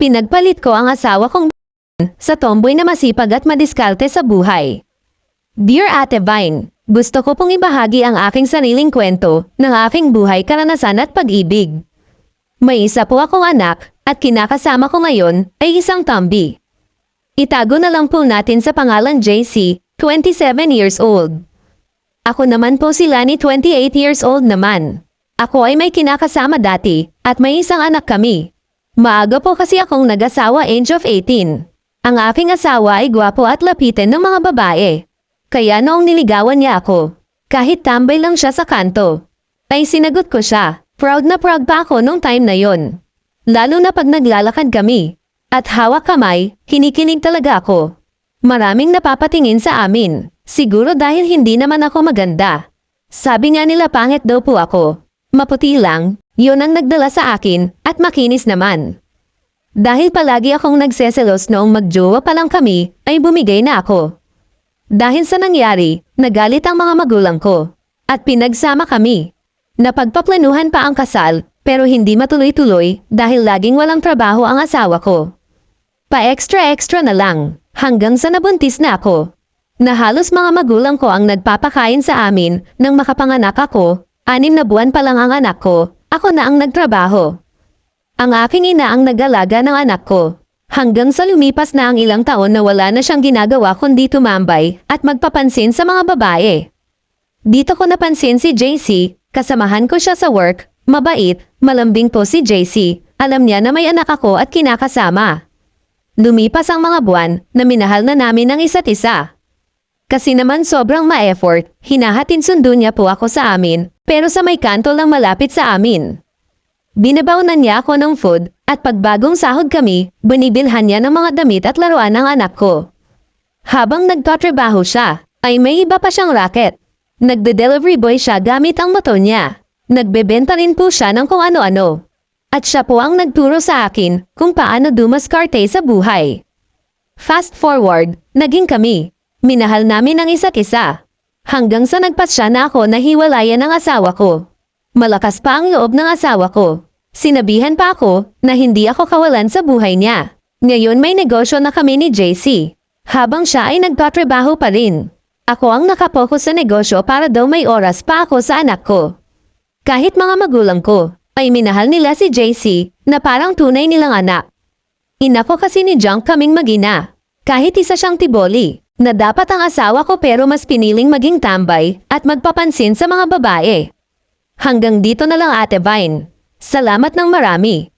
Pinagpalit ko ang asawa kong sa tomboy na masipag at madiskarte sa buhay. Dear Ate Vine, gusto ko pong ibahagi ang aking sariling kwento ng aking buhay, karanasan at pag-ibig. May isa po akong anak at kinakasama ko ngayon ay isang tomboy. Itago na lang po natin sa pangalan JC, 27 years old. Ako naman po si Lani, 28 years old naman. Ako ay may kinakasama dati at may isang anak kami. Maaga po kasi akong nag-asawa, age of 18. Ang aking asawa ay gwapo at lapitin ng mga babae. Kaya noong niligawan niya ako, kahit tambay lang siya sa kanto, ay sinagot ko siya. Proud na proud pa ako nung time na yon. Lalo na pag naglalakad kami. At hawak kamay, kinikinig talaga ako. Maraming napapatingin sa amin. Siguro dahil hindi naman ako maganda. Sabi nga nila pangit daw po ako. Maputi lang, yun ang nagdala sa akin at makinis naman. Dahil palagi akong nagseselos noong magjowa pa lang kami, ay bumigay na ako. Dahil sa nangyari, nagalit ang mga magulang ko. At pinagsama kami. Napagpaplanuhan pa ang kasal, pero hindi matuloy-tuloy dahil laging walang trabaho ang asawa ko. Pa-extra-extra na lang, hanggang sa nabuntis na ako. Na halos mga magulang ko ang nagpapakain sa amin nang makapanganak ako, 6 na buwan pa lang ang anak ko, ako na ang nagtrabaho. Ang aking ina ang nag-alaga ng anak ko. Hanggang sa lumipas na ang ilang taon na wala na siyang ginagawa kundi tumambay at magpapansin sa mga babae. Dito ko napansin si JC, kasamahan ko siya sa work, mabait, malambing po si JC, alam niya na may anak ako at kinakasama. Lumipas ang mga buwan na minahal na namin ang isa't isa. Kasi naman sobrang ma-effort, hinahatin sundo niya po ako sa amin, pero sa may kanto lang malapit sa amin. Binabaunan niya ako ng food, at pagbagong sahod kami, binibilhan niya ng mga damit at laruan ng anak ko. Habang nagtatrabaho siya, ay may iba pa siyang racket. Nagde-delivery boy siya gamit ang motor niya. Nagbebenta rin po siya ng kung ano-ano. At siya po ang nagturo sa akin kung paano dumaskarte sa buhay. Fast forward, naging kami. Minahal namin ang isa't isa. Hanggang sa nagpasya na ako na hiwalayan ng asawa ko. Malakas pa ang loob ng asawa ko. Sinabihan pa ako na hindi ako kawalan sa buhay niya. Ngayon may negosyo na kami ni JC. Habang siya ay nagtatrabaho pa rin. Ako ang nakapokus sa negosyo para daw may oras pa ako sa anak ko. Kahit mga magulang ko, ay minahal nila si JC na parang tunay nilang anak. Ina ko kasi ni Junk kaming mag-ina. Kahit isa siyang tiboli, na dapat ang asawa ko pero mas piniling maging tambay at magpapansin sa mga babae. Hanggang dito na lang Ate Vine. Salamat ng marami.